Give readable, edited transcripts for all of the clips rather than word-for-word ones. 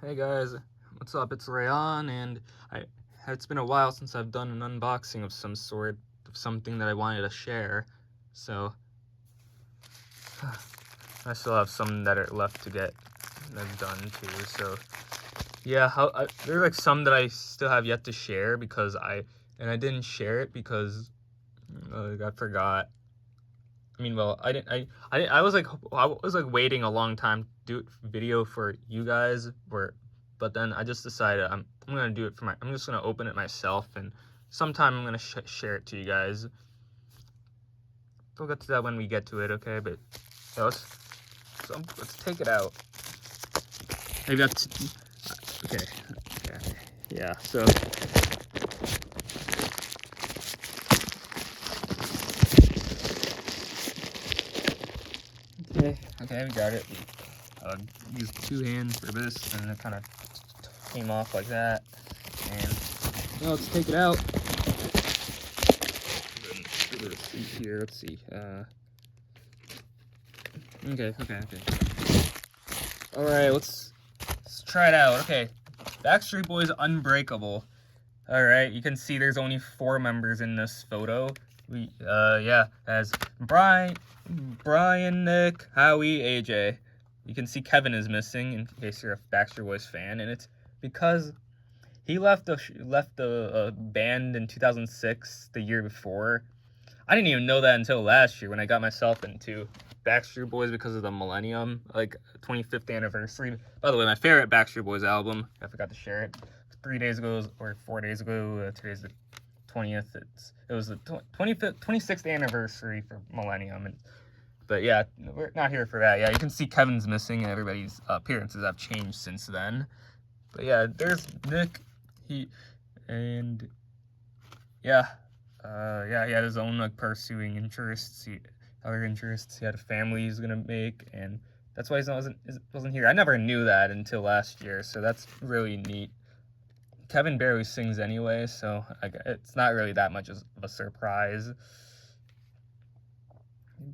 Hey guys, what's up? It's Rayon, and it's been a while since I've done an unboxing of some sort, of something that I wanted to share. So I still have some that are left to get done too. So yeah, there are like some that I still have yet to share because I didn't share it because I forgot. I mean, well, I was like waiting a long time to do video for you guys, but then I just decided I'm gonna do it I'm just gonna open it myself, and sometime I'm gonna share it to you guys. We'll get to that when we get to it, okay? But yeah, let's take it out. Maybe that's okay. Yeah. So. Okay, we got it. Use 2 hands for this, and it kind of came off like that. And now let's take it out. Here, let's see. Okay. All right, let's try it out. Okay, Backstreet Boys' "Unbreakable." All right, you can see there's only 4 members in this photo. As Brian, Nick, Howie, AJ. You can see Kevin is missing in case you're a Backstreet Boys fan, and it's because he left the band in 2006, the year before. I didn't even know that until last year when I got myself into Backstreet Boys because of the Millennium, 25th anniversary. By the way, my favorite Backstreet Boys album, I forgot to share it, 3 days ago or 4 days ago. Today's the 20th. It was the 26th anniversary for Millennium. But yeah, we're not here for that. Yeah, you can see Kevin's missing, and everybody's appearances have changed since then. But yeah, there's Nick. He had his own pursuing interests. Other interests. He had a family he's gonna make, and that's why he wasn't here. I never knew that until last year, so that's really neat. Kevin barely sings anyway, so it's not really that much of a surprise.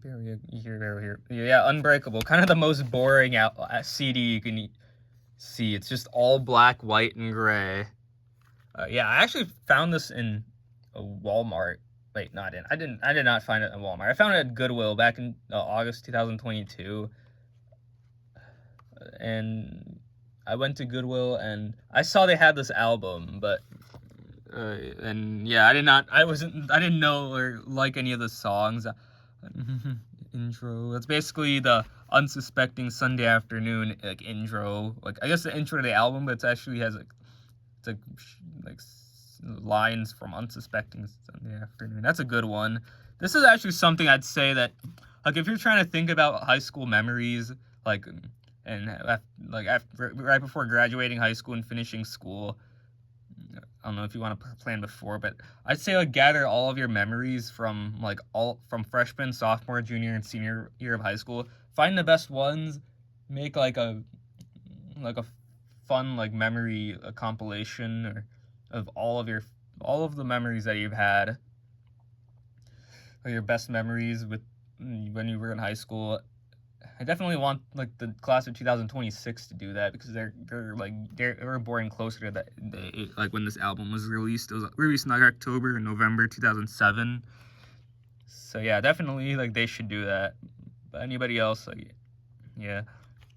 Barely here. Yeah, Unbreakable. Kind of the most boring CD you can see. It's just all black, white, and gray. Yeah, I actually found this in a Walmart. Wait, I did not find it in Walmart. I found it at Goodwill back in August 2022. And I went to Goodwill and I saw they had this album, but and yeah, I didn't know or like any of the songs. Intro. That's basically the Unsuspecting Sunday Afternoon intro. I guess the intro to the album, but it actually has lines from Unsuspecting Sunday Afternoon. That's a good one. This is actually something I'd say that if you're trying to think about high school memories, right before graduating high school and finishing school. I don't know if you want to plan before, but I'd say gather all of your memories from from freshman, sophomore, junior, and senior year of high school. Find the best ones, make a fun memory compilation of all of the memories that you've had, or your best memories when you were in high school. I definitely want the class of 2026 to do that because they're born closer to that when this album was released. It was released in October and November 2007. So yeah, definitely they should do that. But anybody else, yeah,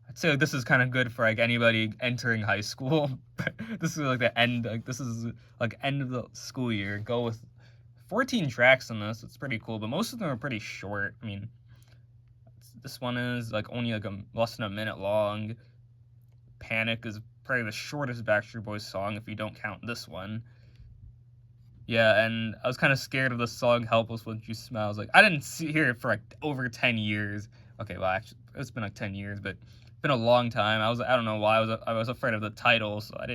I'd say this is kind of good for anybody entering high school. This is the end. This is end of the school year. Go with 14 tracks on this. It's pretty cool, but most of them are pretty short. I mean, this one is only less than a minute long. Panic is probably the shortest Backstreet Boys song if you don't count this one. Yeah, and I was kind of scared of the song "Helpless Won't You Smile." I was I didn't hear it for over 10 years. Okay, well actually it's been 10 years, but it's been a long time. I don't know why I was afraid of the title, so I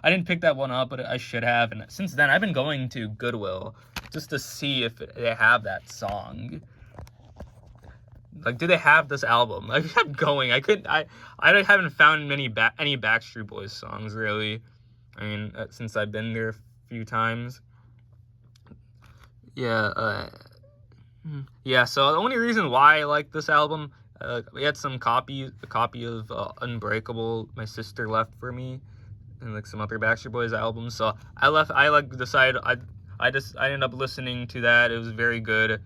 didn't pick that one up, but I should have. And since then I've been going to Goodwill just to see if they have that song. Do they have this album? I kept going. I haven't found any Backstreet Boys songs really. I mean, since I've been there a few times. Yeah. So the only reason why I like this album We had a copy of Unbreakable my sister left for me, and like some other Backstreet Boys albums. So I ended up listening to that. It was very good.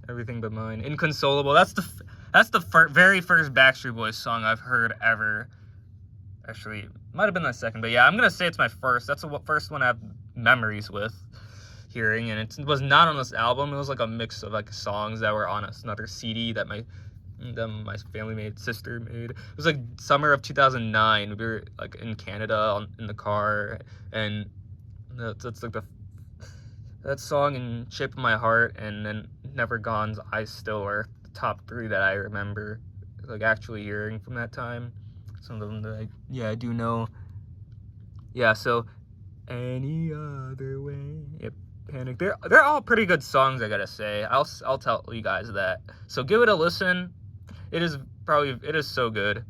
Everything But Mine. Inconsolable. That's the very first Backstreet Boys song I've heard ever. Actually, might have been my second, but yeah, I'm gonna say it's my first. That's the first one I have memories with hearing, and it was not on this album. It was like a mix of like songs that were on another CD that my sister made. It was like summer of 2009. We were like in Canada in the car, and that's like that song and Shape of My Heart, and then Never Gone's I Still are the top 3 that I remember like actually hearing from that time. Some of them that I do know. Yeah, so Any Other Way. Yep. Panic. They're all pretty good songs, I gotta say. I'll tell you guys that. So give it a listen. It is so good.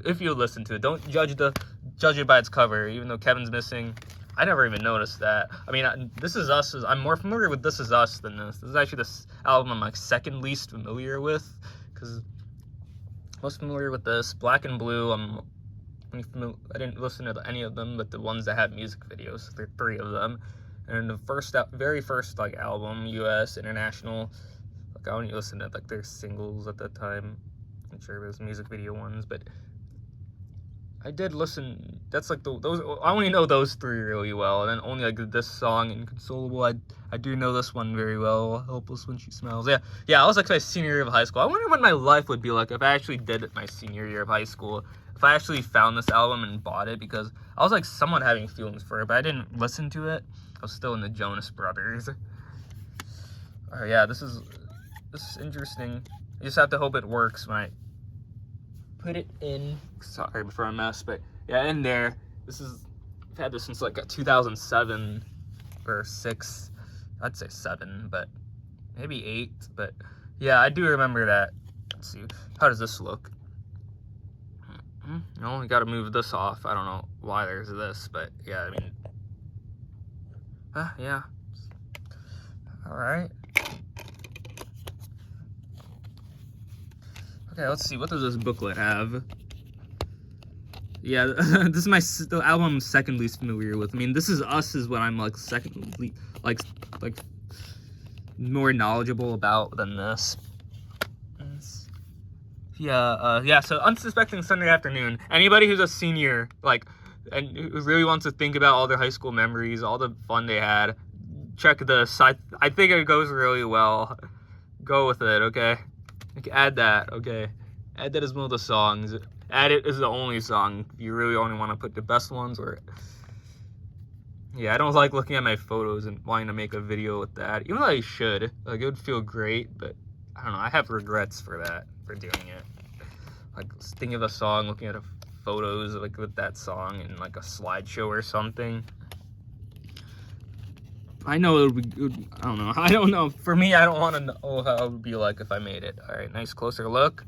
If you listen to it, don't judge it by its cover. Even though Kevin's missing, I never even noticed that. I mean, This Is Us I'm more familiar with This Is Us than this. This is actually this album I'm like second least familiar with, because most familiar with this. Black and Blue, I didn't listen to any of them, but the ones that have music videos, there are 3 of them. And the very first like album, US, international, like I only listened to like their singles at that time. I'm sure there's music video ones, but I did listen. That's like those. I only know those 3 really well, and then only like this song, Inconsolable. I do know this one very well. Helpless When She Smells. Yeah. I was like my senior year of high school. I wonder what my life would be like if I actually did it my senior year of high school. If I actually found this album and bought it, because I was like somewhat having feelings for it, but I didn't listen to it. I was still in the Jonas Brothers. Yeah, this is interesting. I just have to hope it works when I put it in. Sorry for a mess, but yeah, in there. I've had this since like 2007 or 6. I'd say 7, but maybe 8. But yeah, I do remember that. Let's see. How does this look? You only got to move this off. I don't know why there's this, but yeah, I mean, yeah. All right. Okay, let's see. What does this booklet have? Yeah, this is the album I'm second least familiar with. I mean, This Is Us is what I'm like secondly like more knowledgeable about than this. Yeah. So Unsuspecting Sunday Afternoon. Anybody who's a senior, like, and who really wants to think about all their high school memories, all the fun they had, check this. I think it goes really well. Go with it, okay? Like, add that, okay? Add that as one of the songs. Add it as the only song. If you really only want to put the best ones, or yeah, I don't like looking at my photos and wanting to make a video with that. Even though I should, like, it would feel great, but I don't know. I have regrets for doing it. Like, thinking of a song, looking at photos like with that song and like a slideshow or something. I know it would be. I don't know. For me, I don't want to know how it would be like if I made it. All right, nice closer look.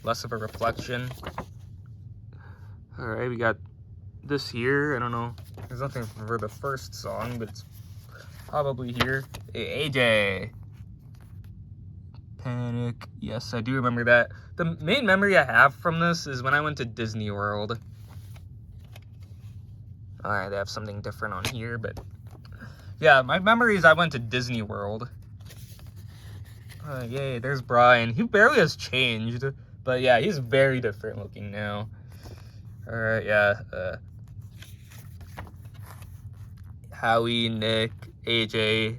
Less of a reflection. All right, we got this here. I don't know. There's nothing for the first song, but it's probably here. Hey, AJ. Panic. Yes, I do remember that. The main memory I have from this is when I went to Disney World. All right, they have something different on here, but yeah, my memory is I went to Disney World. Yay, there's Brian. He barely has changed, but yeah, he's very different looking now. All right, yeah. Howie, Nick, AJ,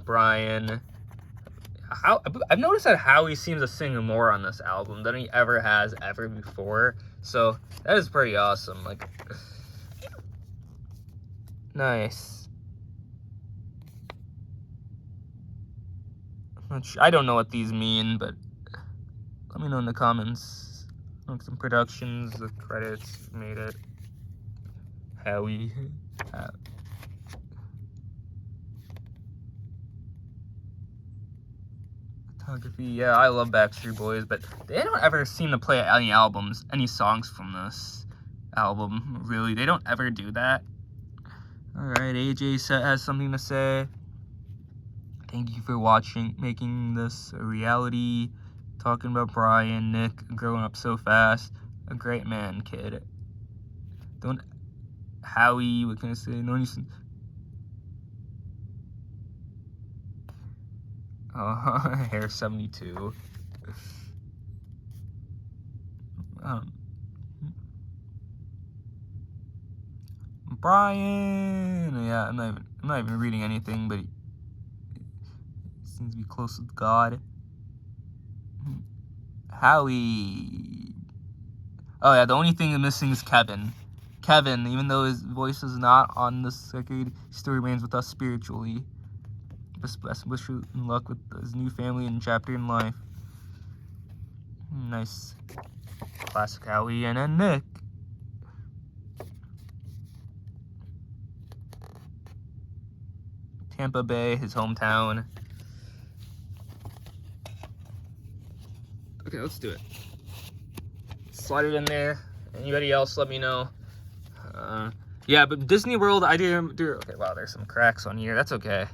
Brian. I've noticed that Howie seems to sing more on this album than he ever has before. So that is pretty awesome. Like, nice. I don't know what these mean, but let me know in the comments. Like some productions, the credits, made it. Howie. Yeah, I love Backstreet Boys, but they don't ever seem to play any songs from this album, really. They don't ever do that. Alright, AJ has something to say. Thank you for making this a reality. talking about Brian, Nick, growing up so fast. A great man, kid. Don't... Howie, what can I say? No need to... Hair 72. Brian! Yeah, I'm not even reading anything, but he seems to be close with God. Howie. Oh yeah, the only thing missing is Kevin. Kevin, even though his voice is not on this record, he still remains with us spiritually. Best wish and luck with his new family and chapter in life. Nice. Classic Howie and then Nick. Tampa Bay, his hometown. Okay, let's do it. Slide it in there. Anybody else, let me know. Yeah, but Disney World, I do. Okay, wow, there's some cracks on here. That's okay.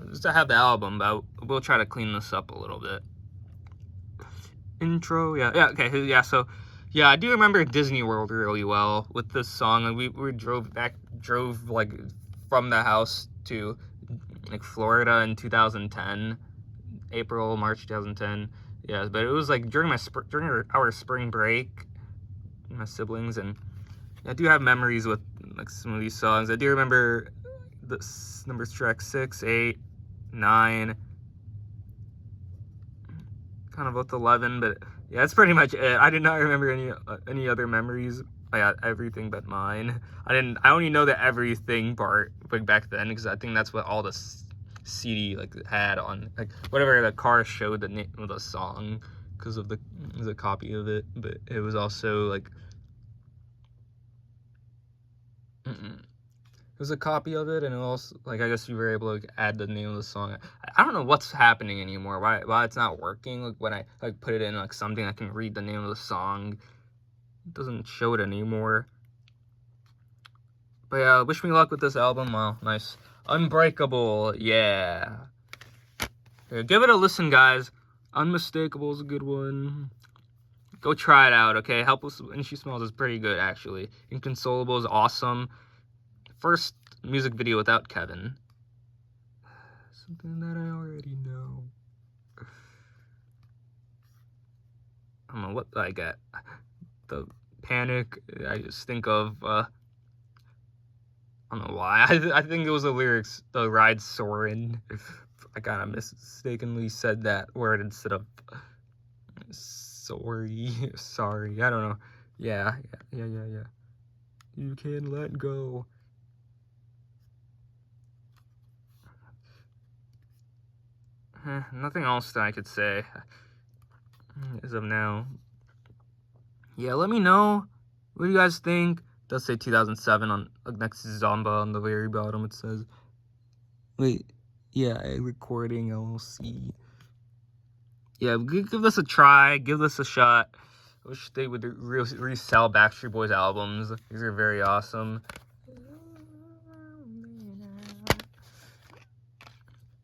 Just to have the album, but we'll try to clean this up a little bit. Intro, yeah, okay, yeah. So, yeah, I do remember Disney World really well with this song. And we drove like from the house to like Florida in 2010, March 2010. Yeah, but it was like during our spring break, my siblings, and I do have memories with like some of these songs. I do remember the numbers track 6, 8, 9, kind of with 11, but yeah, that's pretty much it. I did not remember any other memories. I got everything but mine. I only know the everything part like back then because I think that's what all the CD like had on like whatever the car showed the name of the song because of the copy of it, but it was also like it was a copy of it, and it also like I guess you were able to like, add the name of the song. I don't know what's happening anymore. Why it's not working? Like when I like put it in like something I can read the name of the song, it doesn't show it anymore. But yeah, wish me luck with this album. Wow, nice. Unbreakable, yeah. Okay, give it a listen, guys. Unmistakable is a good one. Go try it out, okay? Helpless and She Smells is pretty good, actually. Inconsolable is awesome. First music video without Kevin. Something that I already know. I don't know what I get. The Panic, I just think of, I don't know why. I think it was the lyrics, the Ride Sorin. I kind of mistakenly said that word instead of sorry. I don't know. Yeah. You can let go. Nothing else that I could say as of now. Yeah, let me know. What do you guys think? It does say 2007 on next to Zomba on the very bottom. It says, wait, yeah, recording LLC. Yeah, give this a try. Give this a shot. I wish they would resell Backstreet Boys albums. These are very awesome.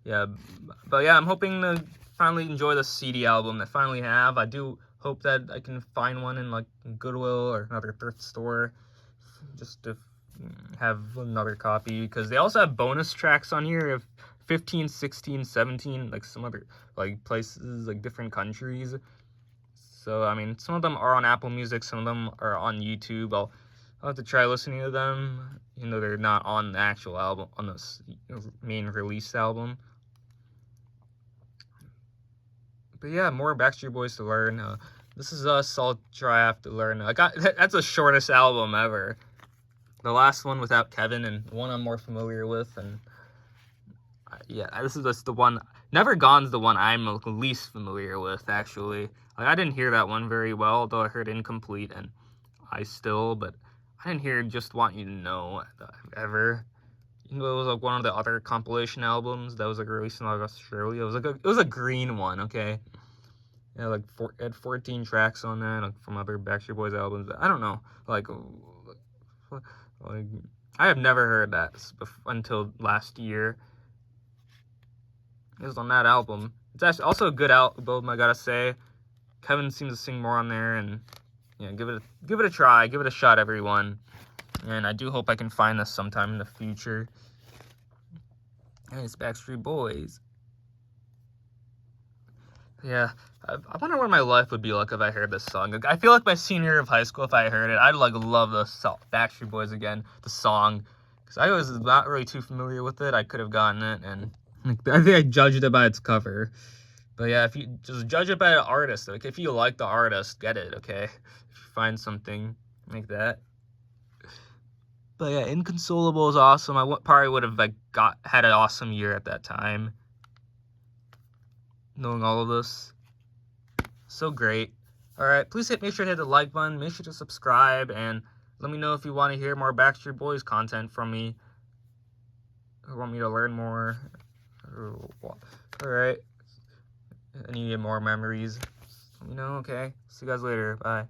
Yeah, but yeah, I'm hoping to finally enjoy the CD album that I finally have. I do hope that I can find one in like Goodwill or another thrift store just to have another copy, because they also have bonus tracks on here of 15, 16, 17, like some other like places, like different countries. So I mean, some of them are on Apple Music, some of them are on YouTube. I'll have to try listening to them, even though they're not on the actual album, on the main release album. But yeah, more Backstreet Boys to learn. This is a solid try I have to learn. That's the shortest album ever. The last one without Kevin, and one I'm more familiar with, and yeah, this is just the one. Never Gone's the one I'm least familiar with, actually. Like, I didn't hear that one very well, although I heard Incomplete and but I didn't hear Just Want You to Know ever. Even though it was like one of the other compilation albums that was like released in like Australia. It was a green one, okay? Yeah, like it had 14 tracks on there, like from other Backstreet Boys albums. I don't know, like I have never heard that until last year. It was on that album. It's actually also a good album, I gotta say. Kevin seems to sing more on there, and yeah, give it a try, give it a shot, everyone. And I do hope I can find this sometime in the future. And it's Backstreet Boys. Yeah, I wonder what my life would be like if I heard this song. Like, I feel like my senior year of high school, if I heard it, I'd like love the Backstreet Boys again, the song, because I was not really too familiar with it. I could have gotten it, and like, I think I judged it by its cover. But yeah, if you just judge it by the artist, like if you like the artist, get it, okay? If you find something like that. But yeah, Inconsolable is awesome. I probably would have like had an awesome year at that time, knowing all of this. So great. Alright, please make sure to hit the like button, make sure to subscribe, and let me know if you want to hear more Backstreet Boys content from me, or want me to learn more, alright, I need more memories, let me know, okay? See you guys later, bye.